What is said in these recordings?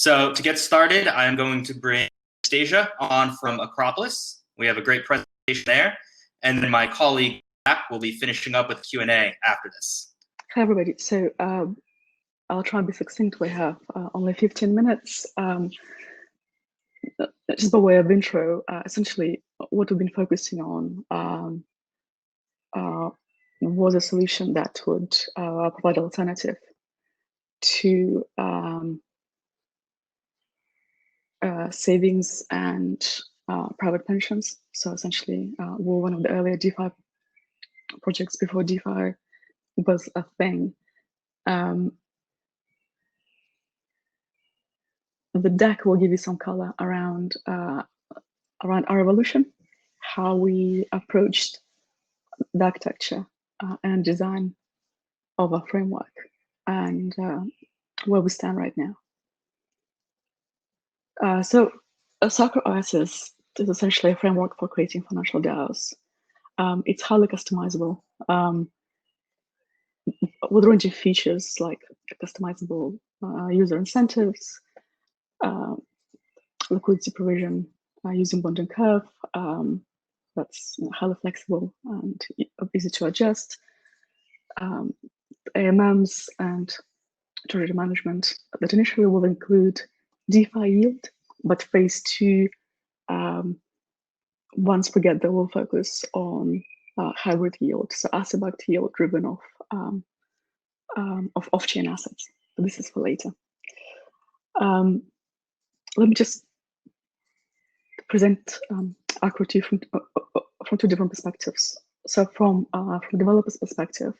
So to get started, I'm going to bring Stasia on from Akropolis. We have a great presentation there. And then my colleague Zach will be finishing up with Q&A after this. Hi, everybody. So I'll try and be succinct. We have only 15 minutes. Just by way of intro, essentially what we've been focusing on was a solution that would provide alternative to savings and private pensions. So essentially, we're one of the earlier DeFi projects before DeFi was a thing. The deck will give you some color around our evolution, how we approached the architecture and design of a framework, and where we stand right now. So AkropolisOS is essentially a framework for creating financial DAOs. It's highly customizable with a range of features like customizable user incentives, liquidity provision using bond and curve. That's highly flexible and easy to adjust. AMMs and treasury management that initially will include DeFi yield, but phase 2, once we get there, we'll focus on hybrid yield, so asset-backed yield driven off of off-chain assets. But this is for later. Let me just present Acro to you from two different perspectives. So from a developer's perspective,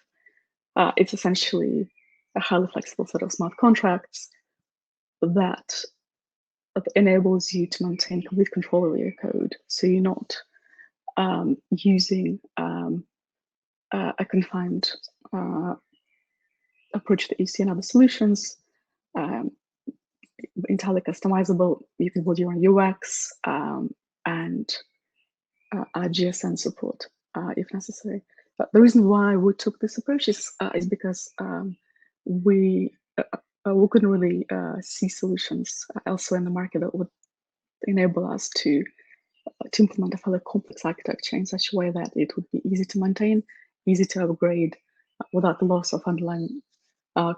it's essentially a highly flexible set of smart contracts that enables you to maintain complete control over your code. So you're not using a confined approach that you see in other solutions. Entirely customizable. You can build your own UX and add GSN support if necessary. But the reason why we took this approach is because we couldn't really see solutions elsewhere in the market that would enable us to implement a fairly complex architecture in such a way that it would be easy to maintain, easy to upgrade without the loss of underlying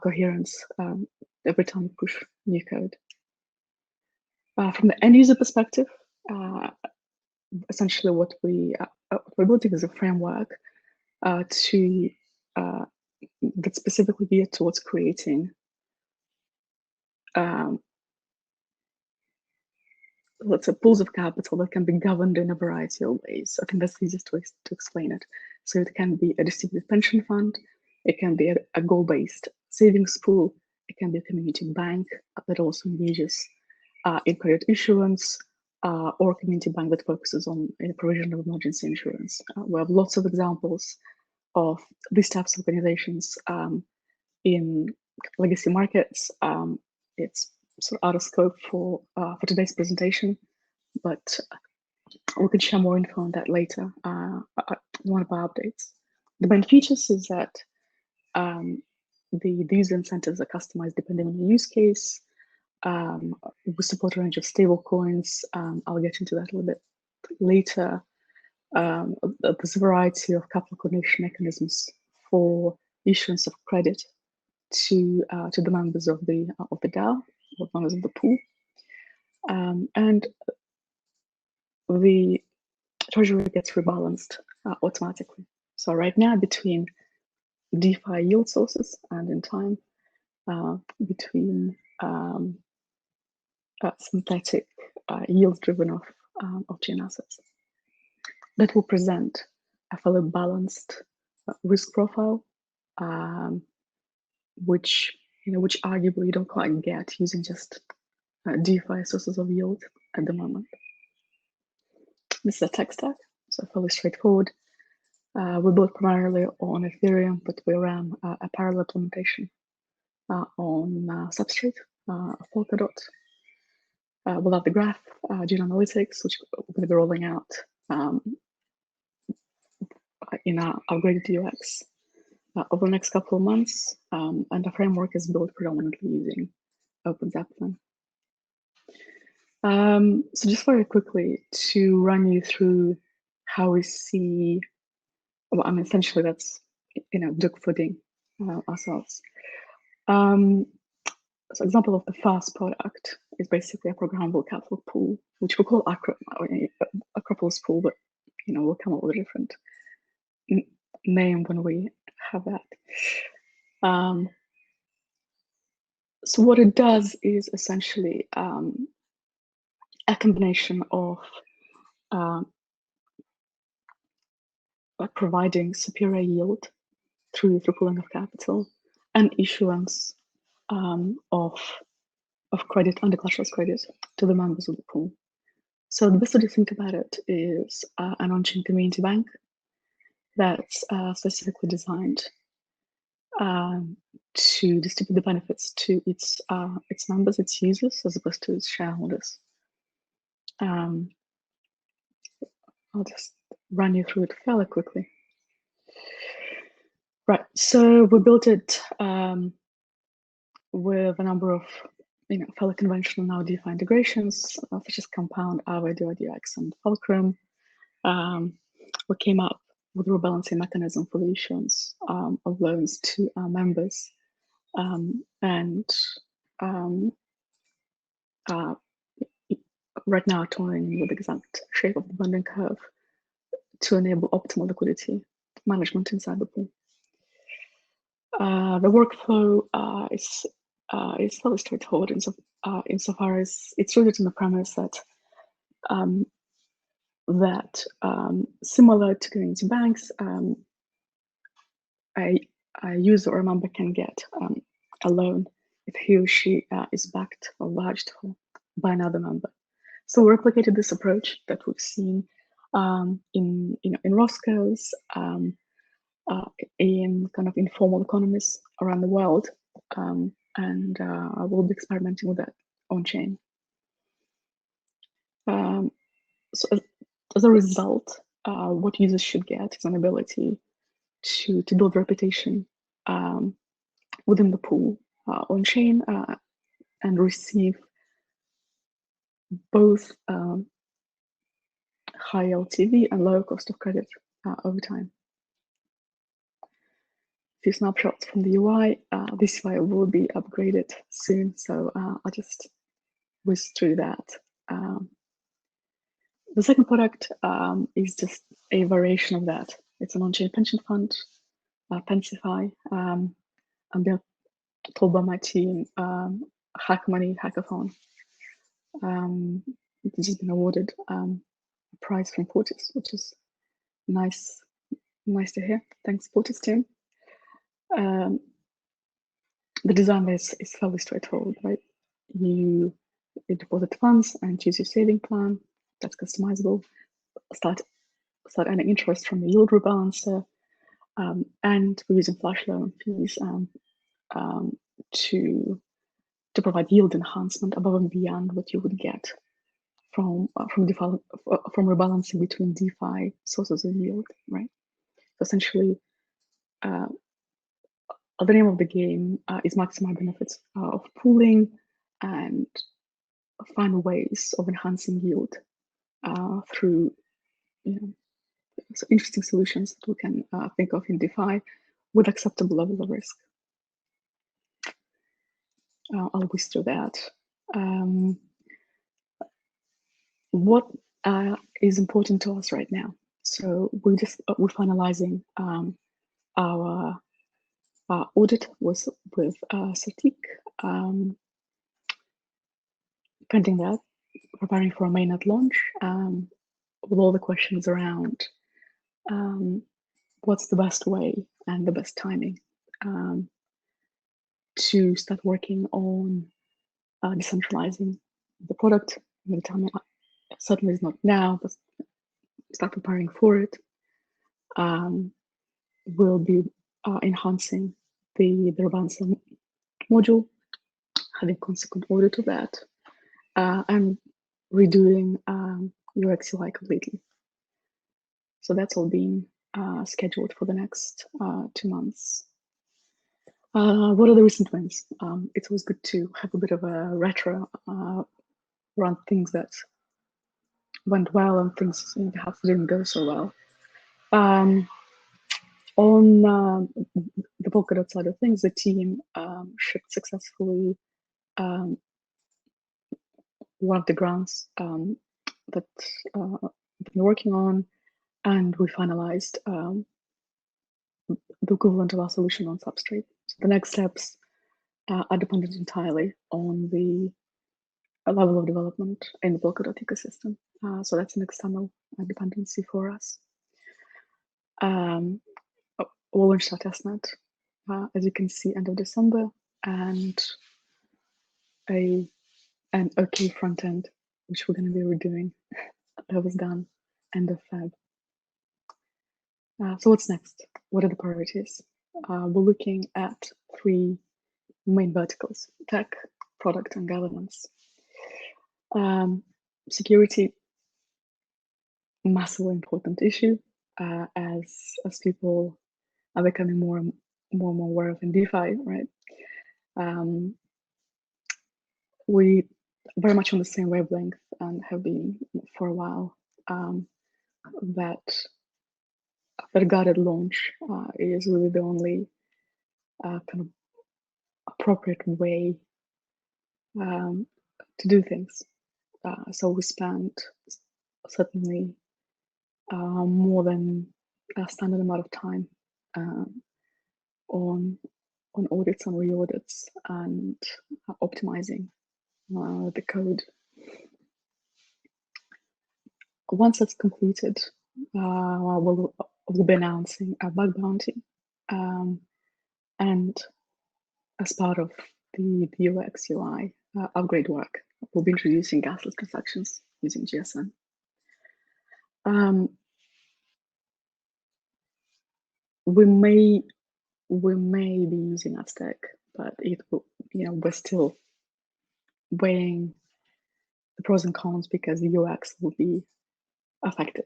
coherence every time you push new code. From the end user perspective, essentially what we're building is a framework that's specifically geared towards creating let's say pools of capital that can be governed in a variety of ways. I think that's the easiest way to explain it. So it can be a distributed pension fund, it can be a goal-based savings pool, it can be a community bank that also engages in credit issuance, or a community bank that focuses on the provision of emergency insurance. We have lots of examples of these types of organizations in legacy markets. It's sort of out of scope for today's presentation, but we can share more info on that later in one of our updates. The main features is that the user incentives are customized depending on the use case. We support a range of stable coins. I'll get into that a little bit later. There's a variety of capital coordination mechanisms for issuance of credit to the members of the DAO, or members of the pool, and the treasury gets rebalanced automatically. So right now, between DeFi yield sources and in time, between synthetic yield driven off-chain assets, that will present a fairly balanced risk profile, which arguably you don't quite get using just DeFi sources of yield at the moment. This is a tech stack, so fairly straightforward. We built primarily on Ethereum, but we ran a parallel implementation on Substrate, Polkadot. We'll have the graph, Gene Analytics, which we're going to be rolling out in our upgraded UX over the next couple of months, and the framework is built predominantly using OpenZeppelin. So just very quickly to run you through how we see, well, I mean, essentially that's, dog fooding ourselves. So example of the first product is basically a programmable capital pool, which we call Acropolis pool, but we'll come up with a different name when we have that. So what it does is essentially a combination of providing superior yield through pooling of capital and issuance of credit, under collateralized credit, to the members of the pool. So the best way to think about it is an on-chain community bank that's specifically designed to distribute the benefits to its members, its users, as opposed to its shareholders. I'll just run you through it fairly quickly. Right, so we built it with a number of fairly conventional now DeFi integrations, such as Compound, Aave, DRDX, and Fulcrum. We came up with a rebalancing mechanism for the issuance of loans to our members, right now toying with the exact shape of the bonding curve to enable optimal liquidity management inside the pool. The workflow is fairly straightforward insofar as it's rooted in the premise that similar to community banks, a user or a member can get a loan if he or she is backed or vouched for by another member. So we replicated this approach that we've seen in Roscoe's, in kind of informal economies around the world, and I will be experimenting with that on chain. So as a result, what users should get is an ability to build reputation within the pool on chain and receive both high LTV and low cost of credit over time. A few snapshots from the UI. This UI will be upgraded soon, so I'll just whiz through that. The second product is just a variation of that. It's an on-chain pension fund, Pensify, and they're told by my team, Hack Money Hackathon. It's just been awarded a prize from Fortis, which is nice to hear. Thanks, Fortis team. The design is fairly straightforward, right? You deposit funds and choose your saving plan. That's customizable. Start earning interest from the yield rebalancer, and we're using flash loan fees to provide yield enhancement above and beyond what you would get from rebalancing between DeFi sources of yield, right? So essentially, the name of the game is maximize benefits of pooling and find ways of enhancing yield through so interesting solutions that we can think of in DeFi with acceptable level of risk. I'll whiz through that. What is important to us right now? So we're finalizing our audit with Certique. Pending that, preparing for a mainnet launch with all the questions around what's the best way and the best timing to start working on decentralizing the product. The timing certainly is not now, but start preparing for it. We'll be enhancing the rebalancing module, having consequent audit of that, and redoing UX UI completely. So that's all being scheduled for the next 2 months. What are the recent wins? It's always good to have a bit of a retro around things that went well and things perhaps didn't go so well. On the Polkadot side of things, the team shipped successfully one of the grants that we've been working on, and we finalized the equivalent of our solution on Substrate. So the next steps are dependent entirely on the level of development in the Polkadot ecosystem. So that's an external dependency for us. We'll launch our testnet, as you can see, end of December, and an OK front end, which we're going to be redoing. That was done end of Feb. So what's next? What are the priorities? We're looking at 3 main verticals: tech, product, and governance. Security, massively important issue, as people are becoming more and more aware of in DeFi, right? We very much on the same wavelength and have been for a while, that guarded launch is really the only kind of appropriate way to do things. So we spent certainly more than a standard amount of time on audits and re-audits and optimizing the code. Once that's completed, we'll be announcing a bug bounty, and as part of the UX UI upgrade work, we'll be introducing gasless transactions using GSM. We may be using that stack, but it will, we're still weighing the pros and cons because the UX will be affected.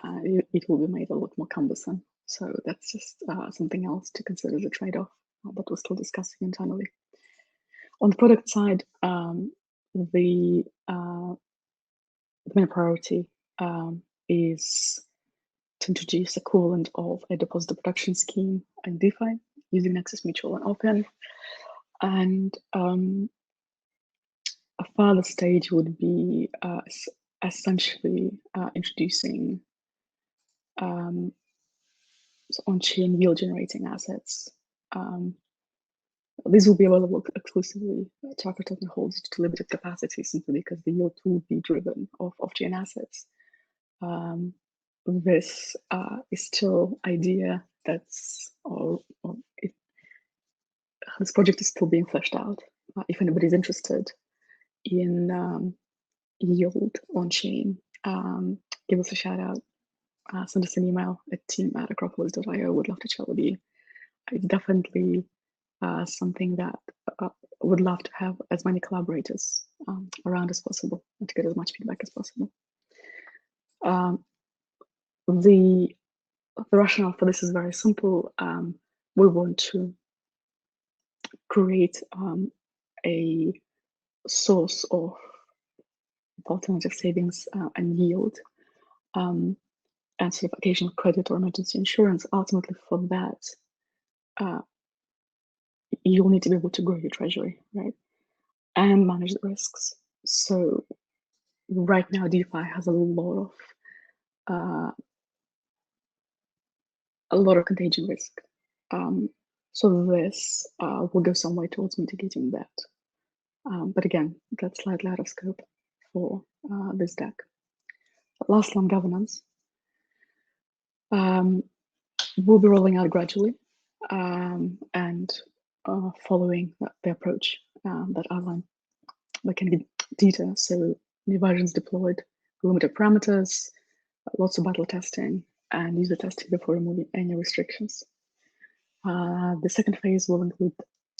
It will be made a lot more cumbersome. So that's just something else to consider as a trade-off that we're still discussing internally. On the product side, the main priority is to introduce equivalent of a deposit protection scheme in DeFi using Nexus Mutual and Open. And a further stage would be essentially introducing on-chain yield-generating assets. These will be available exclusively to Akro token holders to limited capacity, simply because the yield will be driven off-chain assets. This is still idea that's, this project is still being fleshed out. If anybody's interested in yield on chain, give us a shout out. Send us an email at team@akropolis.io. Would love to chat with you. It's definitely something that would love to have as many collaborators around as possible and to get as much feedback as possible. The rationale for this is very simple. We want to create a source of alternative savings and yield, and sort of occasional credit or emergency insurance. Ultimately, for that, you'll need to be able to grow your treasury, right, and manage the risks. So right now, DeFi has a lot of contagion risk. So this will go some way towards mitigating that. But again, that's slightly out of scope for this deck. Lastly, on governance, we'll be rolling out gradually and following the approach that outlined by Kennedy Dieter. So new versions deployed, limited parameters, lots of battle testing, and user testing before removing any restrictions. The second phase will include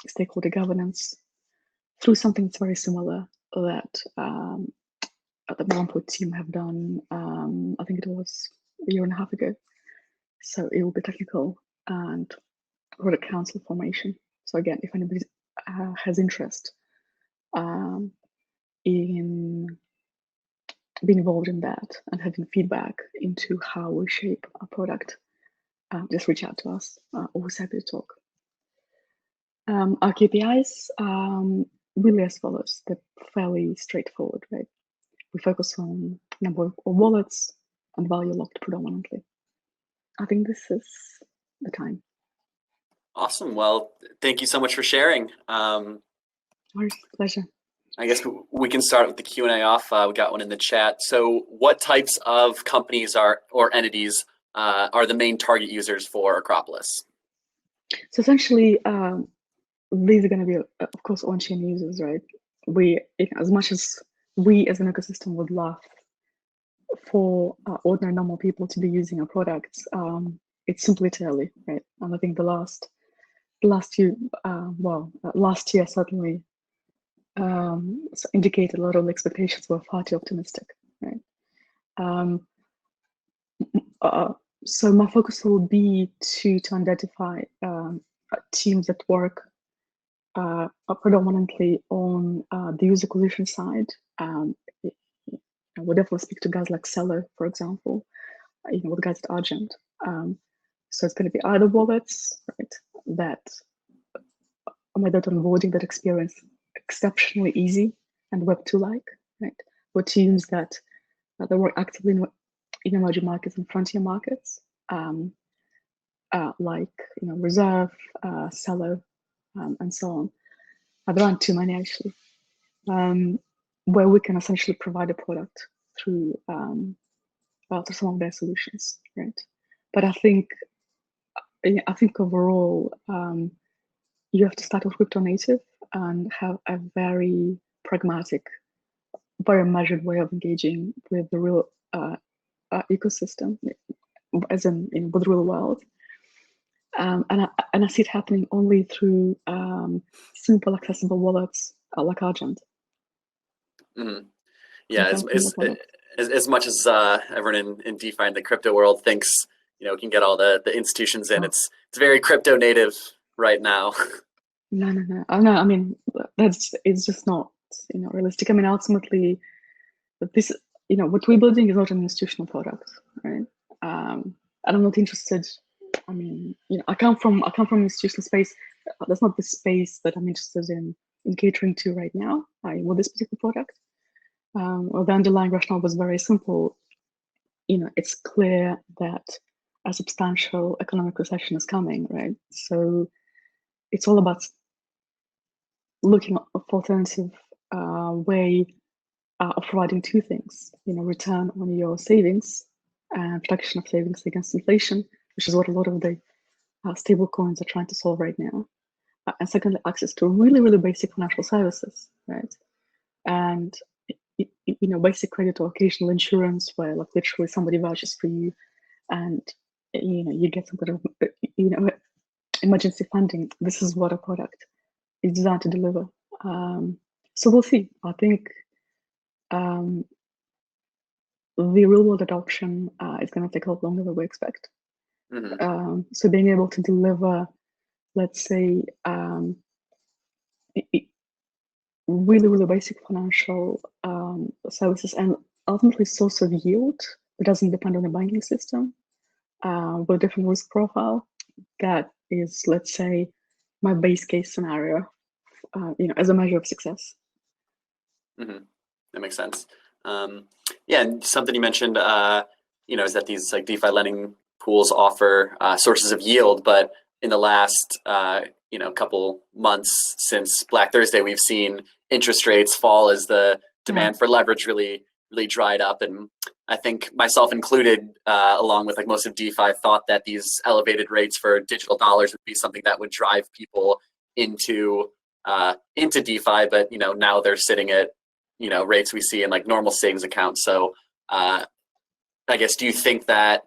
stakeholder governance through something that's very similar that the Mainnet team have done, I think it was a year and a half ago. So it will be technical and product council formation. So again, if anybody has interest in being involved in that and having feedback into how we shape our product, just reach out to us. Always happy to talk. Our KPIs really as follows. They're fairly straightforward, right? We focus on number of wallets and value locked predominantly. I think this is the time. Awesome. Well, thank you so much for sharing. Pleasure. I guess we can start with the Q&A off. We got one in the chat. So what types of companies or entities are the main target users for Acropolis? So essentially, these are going to be, of course, on-chain users, right? As much as we as an ecosystem would love for ordinary normal people to be using our products, it's simply too early, right? And I think last year certainly indicated a lot of expectations were far too optimistic, right? So my focus will be to identify teams that work predominantly on the user acquisition side. We'll definitely speak to guys like Seller, for example, with guys at Argent. So it's going to be either wallets, right, that made that onboarding, that experience exceptionally easy and Web2-like, right? Or teams that work actively in emerging markets and frontier markets, like Reserve, Seller, and so on. There aren't too many actually, where we can essentially provide a product through some of their solutions, right? But I think overall, you have to start with crypto native and have a very pragmatic, very measured way of engaging with the real ecosystem, as in with the real world. And I see it happening only through simple, accessible wallets like Argent. Mm-hmm. Yeah, as much as everyone in DeFi and the crypto world thinks can get all the institutions in, it's very crypto native right now. No. No, I mean it's just not realistic. I mean, ultimately, this what we're building is not an institutional product, right? And I'm not interested. I mean, I come from institutional space. That's not the space that I'm interested in catering to right now. With this particular product, well, the underlying rationale was very simple. It's clear that a substantial economic recession is coming, right? So it's all about looking for alternative way of providing two things: return on your savings and protection of savings against inflation, which is what a lot of the stable coins are trying to solve right now. And secondly, access to really, really basic financial services, right? And basic credit or occasional insurance, where like literally somebody vouches for you, and you get some kind of emergency funding. This is what a product is designed to deliver. So we'll see. I think the real world adoption is going to take a lot longer than we expect. Mm-hmm. So being able to deliver, let's say, really, really basic financial services and ultimately source of yield that doesn't depend on the banking system with a different risk profile. That is, let's say, my base case scenario, as a measure of success. Mm-hmm. That makes sense. Yeah, and something you mentioned, is that these like DeFi lending pools offer sources of yield, but in the last couple months since Black Thursday, we've seen interest rates fall as the demand for leverage really dried up. And I think myself included, along with like most of DeFi, thought that these elevated rates for digital dollars would be something that would drive people into DeFi. But now they're sitting at rates we see in like normal savings accounts. So I guess, do you think that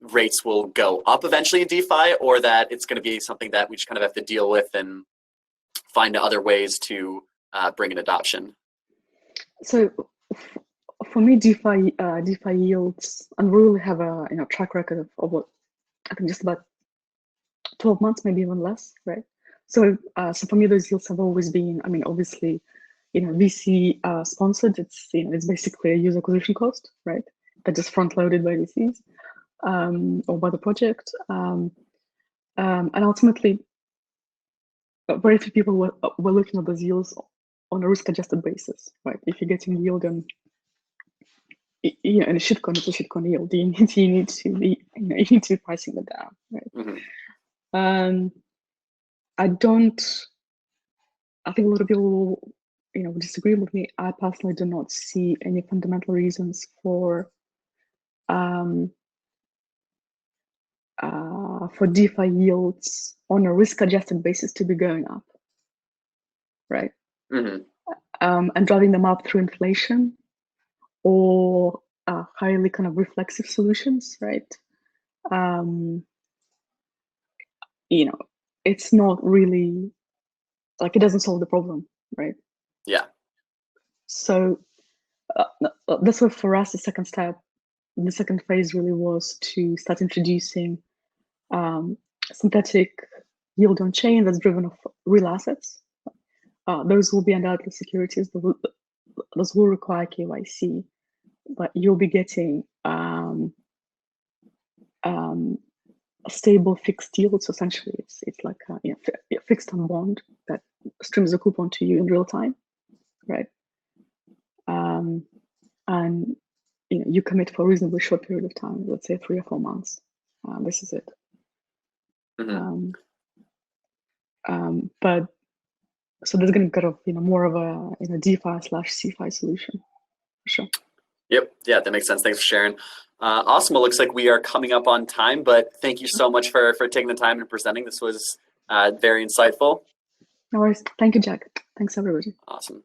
rates will go up eventually in DeFi, or that it's going to be something that we just kind of have to deal with and find other ways to bring in adoption? So for me, DeFi yields, and we really have a track record of what I think just about 12 months, maybe even less, right? So so for me, those yields have always been, I mean, obviously, VC sponsored. It's basically a user acquisition cost, right? That just front loaded by VCs or by the project. And ultimately, very few people were looking at those yields on a risk-adjusted basis, right? If you're getting yield on, in a shitcoin, it's a shitcoin yield. You need to be, you need to be pricing it down, right? Mm-hmm. I think a lot of people will, disagree with me. I personally do not see any fundamental reasons for DeFi yields on a risk-adjusted basis to be going up, right? Mm-hmm. And driving them up through inflation or highly kind of reflexive solutions, right? It's not really like, it doesn't solve the problem, right? Yeah. So that's what for us the second step, the second phase really was to start introducing synthetic yield on chain that's driven off real assets. Those will be undoubtedly securities. Those will require KYC, but you'll be getting a stable fixed yield. So essentially, it's like a fixed term bond that streams a coupon to you in real time, right? And you commit for a reasonably short period of time, let's say 3 or 4 months. This is it. Mm-hmm. But so there's going to be kind of more of a DeFi/CeFi solution, for sure. Yep. Yeah, that makes sense. Thanks for sharing. Awesome. Well, looks like we are coming up on time, but thank you so much for taking the time and presenting. This was very insightful. No worries. Thank you, Jack. Thanks, everybody. Awesome.